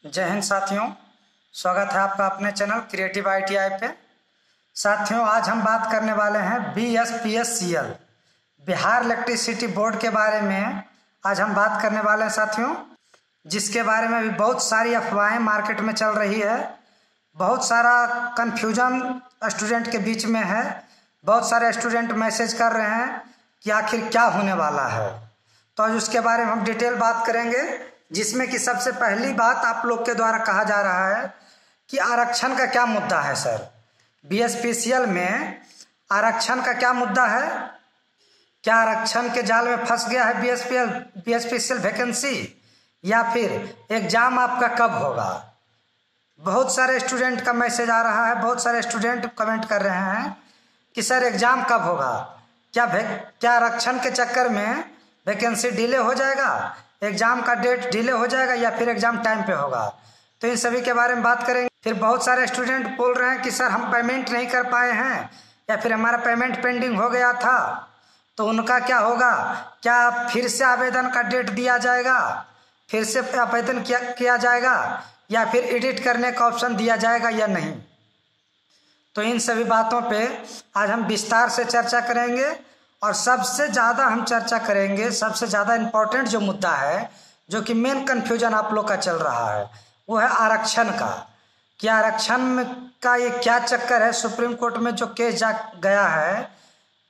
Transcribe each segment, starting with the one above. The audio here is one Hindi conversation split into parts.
जय हिंद साथियों, स्वागत है आपका अपने चैनल क्रिएटिव ITI पे। साथियों, आज हम बात करने वाले हैं BSPSCL बिहार इलेक्ट्रिसिटी बोर्ड के बारे में। आज हम बात करने वाले हैं साथियों, जिसके बारे में भी बहुत सारी अफवाहें मार्केट में चल रही है। बहुत सारा कन्फ्यूजन स्टूडेंट के बीच में है। बहुत सारे स्टूडेंट मैसेज कर रहे हैं कि आखिर क्या होने वाला है। तो आज उसके बारे में हम डिटेल बात करेंगे, जिसमें कि सबसे पहली बात आप लोग के द्वारा कहा जा रहा है कि आरक्षण का क्या मुद्दा है। सर, BSPCL में आरक्षण का क्या मुद्दा है? क्या आरक्षण के जाल में फंस गया है BSPCL वैकेंसी, या फिर एग्जाम आपका कब होगा? बहुत सारे स्टूडेंट का मैसेज आ रहा है, बहुत सारे स्टूडेंट कमेंट कर रहे हैं कि सर एग्जाम कब होगा, क्या आरक्षण के चक्कर में वैकेंसी डिले हो जाएगा, एग्जाम का डेट डिले हो जाएगा, या फिर एग्जाम टाइम पे होगा। तो इन सभी के बारे में बात करेंगे। फिर बहुत सारे स्टूडेंट बोल रहे हैं कि सर हम पेमेंट नहीं कर पाए हैं, या फिर हमारा पेमेंट पेंडिंग हो गया था, तो उनका क्या होगा? क्या फिर से आवेदन का डेट दिया जाएगा, फिर से आवेदन किया जाएगा, या फिर एडिट करने का ऑप्शन दिया जाएगा या नहीं? तो इन सभी बातों पे आज हम विस्तार से चर्चा करेंगे। और सबसे ज़्यादा हम चर्चा करेंगे, सबसे ज़्यादा इम्पोर्टेंट जो मुद्दा है, जो कि मेन कन्फ्यूजन आप लोग का चल रहा है, वो है आरक्षण का। कि आरक्षण का ये क्या चक्कर है? सुप्रीम कोर्ट में जो केस जा गया है,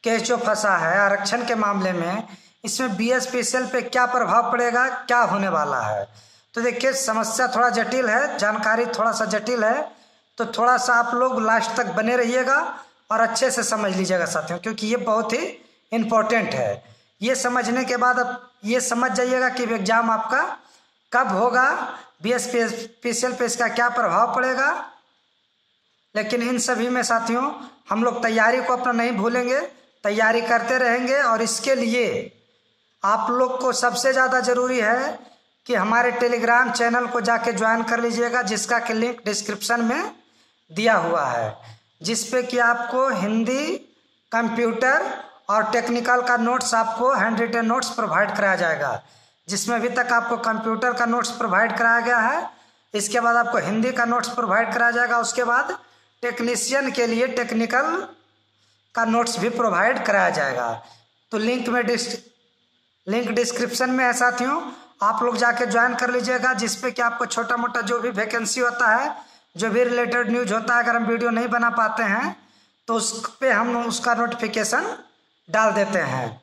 केस जो फंसा है आरक्षण के मामले में, इसमें BSPCL पे क्या प्रभाव पड़ेगा, क्या होने वाला है? तो देखिए, समस्या थोड़ा जटिल है, जानकारी थोड़ा सा जटिल है, तो थोड़ा सा आप लोग लास्ट तक बने रहिएगा और अच्छे से समझ लीजिएगा साथियों, क्योंकि ये बहुत ही इम्पोर्टेंट है। ये समझने के बाद अब ये समझ जाइएगा कि एग्जाम आपका कब होगा, BSPCL पे इसका क्या प्रभाव पड़ेगा। लेकिन इन सभी में साथियों हम लोग तैयारी को अपना नहीं भूलेंगे, तैयारी करते रहेंगे। और इसके लिए आप लोग को सबसे ज़्यादा ज़रूरी है कि हमारे टेलीग्राम चैनल को जाके ज्वाइन कर लीजिएगा, जिसका कि लिंक डिस्क्रिप्शन में दिया हुआ है, जिस पे कि आपको हिंदी, कंप्यूटर और टेक्निकल का नोट्स, आपको हैंड रिटन नोट्स प्रोवाइड कराया जाएगा। जिसमें अभी तक आपको कंप्यूटर का नोट्स प्रोवाइड कराया गया है, इसके बाद आपको हिंदी का नोट्स प्रोवाइड कराया जाएगा, उसके बाद टेक्नीशियन के लिए टेक्निकल का नोट्स भी प्रोवाइड कराया जाएगा। तो लिंक डिस्क्रिप्शन में है साथियों, आप लोग जाके ज्वाइन कर लीजिएगा, जिसपे कि आपको छोटा मोटा जो भी वैकेंसी होता है, जो भी रिलेटेड न्यूज होता है, अगर हम वीडियो नहीं बना पाते हैं तो उस पर हम उसका नोटिफिकेशन डाल देते हैं।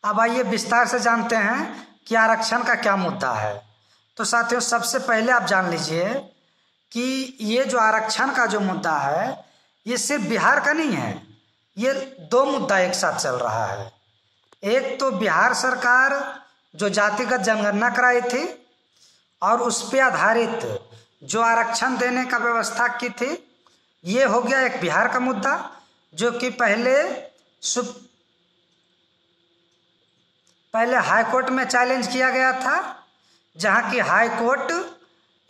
अब आइए विस्तार से जानते हैं कि आरक्षण का क्या मुद्दा है। तो साथियों, सबसे पहले आप जान लीजिए कि ये जो आरक्षण का जो मुद्दा है, ये सिर्फ बिहार का नहीं है, ये दो मुद्दा एक साथ चल रहा है। एक तो बिहार सरकार जो जातिगत जनगणना कराई थी और उस पर आधारित जो आरक्षण देने का व्यवस्था की थी, ये हो गया एक बिहार का मुद्दा, जो कि पहले हाई कोर्ट में चैलेंज किया गया था, जहां की हाई कोर्ट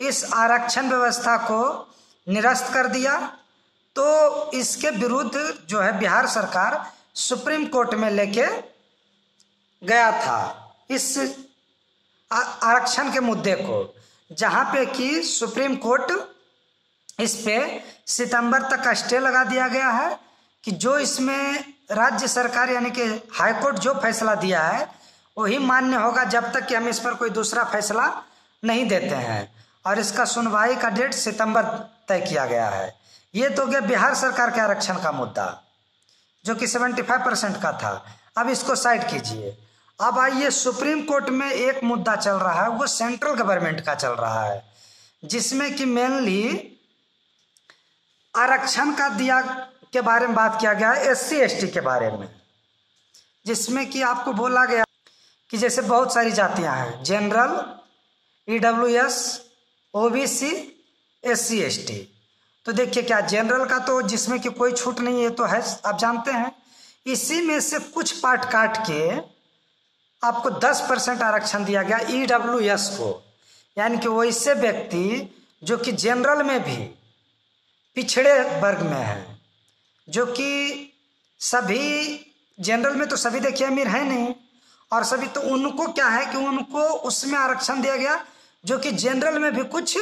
इस आरक्षण व्यवस्था को निरस्त कर दिया। तो इसके विरुद्ध जो है बिहार सरकार सुप्रीम कोर्ट में लेके गया था इस आरक्षण के मुद्दे को, जहां पे कि सुप्रीम कोर्ट इस पे सितंबर तक का स्टे लगा दिया गया है कि जो इसमें राज्य सरकार यानी कि हाई कोर्ट जो फैसला दिया है वही मान्य होगा, जब तक कि हम इस पर कोई दूसरा फैसला नहीं देते हैं। और इसका सुनवाई का डेट सितंबर तय किया गया है। ये तो गया बिहार सरकार के आरक्षण का मुद्दा, जो कि 75% का था। अब इसको साइड कीजिए। अब आइए, सुप्रीम कोर्ट में एक मुद्दा चल रहा है, वो सेंट्रल गवर्नमेंट का चल रहा है, जिसमें कि मेनली आरक्षण का दिया के बारे में बात किया गया है, SC ST के बारे में, जिसमें कि आपको बोला गया कि जैसे बहुत सारी जातियां हैं, general, EWS, OBC, SC ST। तो देखिए, क्या जनरल का तो जिसमें कि कोई छूट नहीं है, तो है, आप जानते हैं। इसी में से कुछ पार्ट काट के आपको 10% आरक्षण दिया गया EWS को, यानी कि वो ऐसे व्यक्ति जो कि जनरल में भी पिछड़े वर्ग में है, जो कि सभी जनरल में तो सभी देखिए अमीर है नहीं, और सभी तो उनको क्या है कि उनको उसमें आरक्षण दिया गया, जो कि जनरल में भी कुछ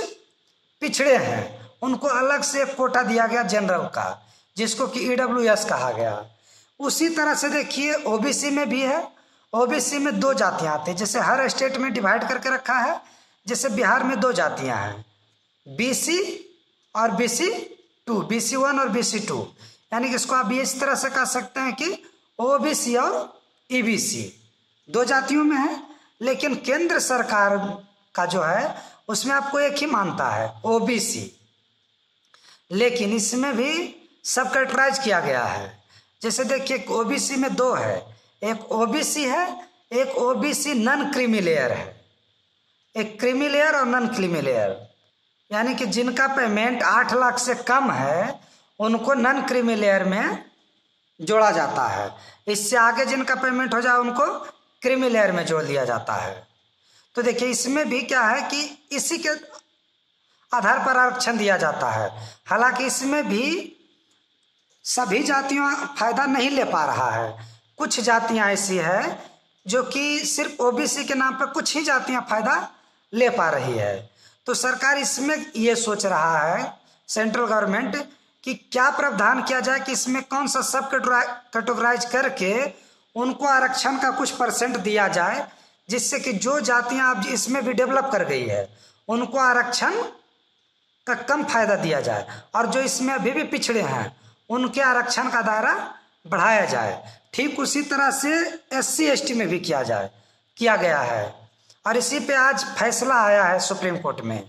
पिछड़े हैं उनको अलग से एक कोटा दिया गया जनरल का, जिसको कि EWS कहा गया। उसी तरह से देखिए OBC में भी है। OBC में 2 जातियां आती हैं, जैसे हर स्टेट में डिवाइड करके रखा है। जैसे बिहार में 2 जातियां हैं, BC और BC2, BC1 और BC2, यानी कि इसको आप ये इस तरह से कह सकते हैं कि OBC और EBC 2 जातियों में है। लेकिन केंद्र सरकार का जो है उसमें आपको एक ही मानता है, OBC। लेकिन इसमें भी सब कैटेगराइज किया गया है। जैसे देखिए OBC में 2 है, एक OBC है, एक OBC नॉन क्रीमी लेयर है। एक क्रीमी लेयर और नॉन क्रीमी लेयर, यानी कि जिनका पेमेंट 8 लाख से कम है उनको नॉन क्रीमी लेयर में जोड़ा जाता है। इससे आगे जिनका पेमेंट हो जाए उनको क्रीमी लेयर में जोड़ दिया जाता है। तो देखिए इसमें भी क्या है कि इसी के आधार पर आरक्षण दिया जाता है। हालांकि इसमें भी सभी जातियां फायदा नहीं ले पा रहा है। कुछ जातियां ऐसी है जो कि सिर्फ OBC के नाम पर कुछ ही जातियां फायदा ले पा रही है। तो सरकार इसमें ये सोच रहा है, सेंट्रल गवर्नमेंट, कि क्या प्रावधान किया जाए कि इसमें कौन सा सब कैटेगराइज करके उनको आरक्षण का कुछ % दिया जाए, जिससे कि जो जातियां अब इसमें भी डेवलप कर गई है उनको आरक्षण का कम फायदा दिया जाए, और जो इसमें अभी भी पिछड़े हैं उनके आरक्षण का दायरा बढ़ाया जाए। ठीक उसी तरह से SC ST में भी किया गया है। और इसी पे आज फैसला आया है सुप्रीम कोर्ट में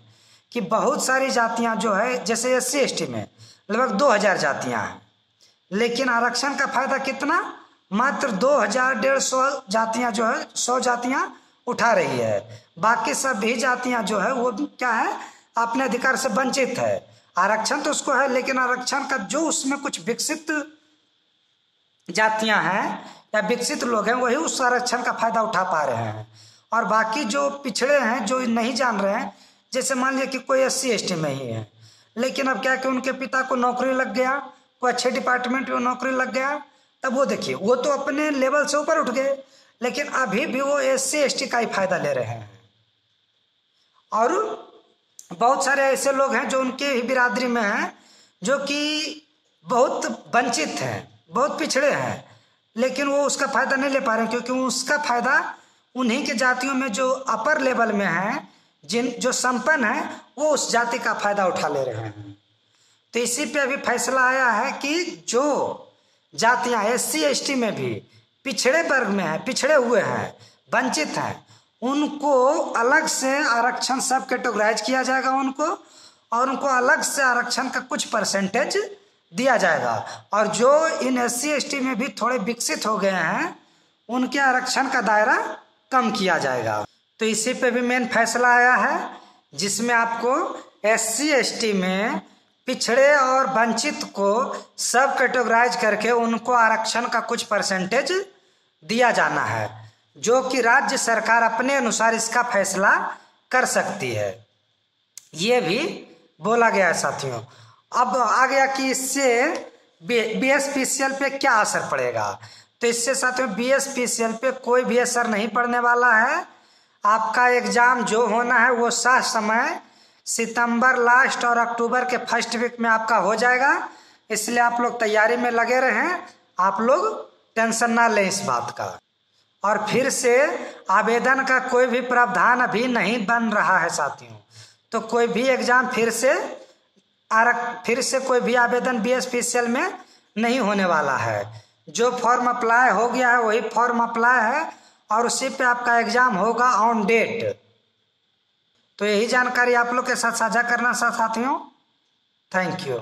कि बहुत सारी जातियां जो है, जैसे SC ST में लगभग 2000 जातियां हैं, लेकिन आरक्षण का फायदा कितना, मात्र 2150 जातियां जो है, 100 जातियां उठा रही है। बाकी सभी जातियां जो है वो क्या है, अपने अधिकार से वंचित है। आरक्षण तो उसको है, लेकिन आरक्षण का जो उसमें कुछ विकसित जातियां हैं या विकसित लोग हैं वही उस आरक्षण का फायदा उठा पा रहे हैं। और बाकी जो पिछड़े हैं, जो नहीं जान रहे हैं, जैसे मान लिया कि कोई SC ST में ही है, लेकिन अब क्या कि उनके पिता को नौकरी लग गया, कोई अच्छे डिपार्टमेंट में नौकरी लग गया, तब वो देखिए वो तो अपने लेवल से ऊपर उठ गए, लेकिन अभी भी वो SC ST का ही फायदा ले रहे हैं। और बहुत सारे ऐसे लोग हैं जो उनके ही बिरादरी में हैं, जो कि बहुत वंचित हैं, बहुत पिछड़े हैं, लेकिन वो उसका फायदा नहीं ले पा रहे हैं, क्योंकि उसका फायदा उन्हीं के जातियों में जो अपर लेवल में हैं, जो संपन्न है, वो उस जाति का फायदा उठा ले रहे हैं। तो इसी पे अभी फैसला आया है कि जो जातियां SC ST में भी पिछड़े वर्ग में हैं, पिछड़े हुए हैं, वंचित हैं, उनको अलग से आरक्षण सब कैटेगराइज किया जाएगा उनको, और उनको अलग से आरक्षण का कुछ % दिया जाएगा। और जो इन SC ST में भी थोड़े विकसित हो गए हैं उनके आरक्षण का दायरा कम किया जाएगा। तो इसी पे भी मेन फैसला आया है, जिसमें आपको SC ST में पिछड़े और वंचित को सब कैटेगराइज करके उनको आरक्षण का कुछ % दिया जाना है, जो कि राज्य सरकार अपने अनुसार इसका फैसला कर सकती है। ये भी बोला गया है साथियों। अब आ गया कि इससे BSPCL पे क्या असर पड़ेगा। तो इससे साथियों BSPCL पे कोई भी असर नहीं पड़ने वाला है। आपका एग्जाम जो होना है वो समय सितंबर लास्ट और अक्टूबर के फर्स्ट वीक में आपका हो जाएगा। इसलिए आप लोग तैयारी में लगे रहें, आप लोग टेंशन ना लें इस बात का। और फिर से आवेदन का कोई भी प्रावधान अभी नहीं बन रहा है साथियों। तो कोई भी एग्जाम फिर से कोई भी आवेदन BSPCL में नहीं होने वाला है। जो फॉर्म अप्लाई हो गया है वही फॉर्म अप्लाई है, और उसी पे आपका एग्जाम होगा ऑन डेट। तो यही जानकारी आप लोग के साथ साझा करना साथियों। Thank you.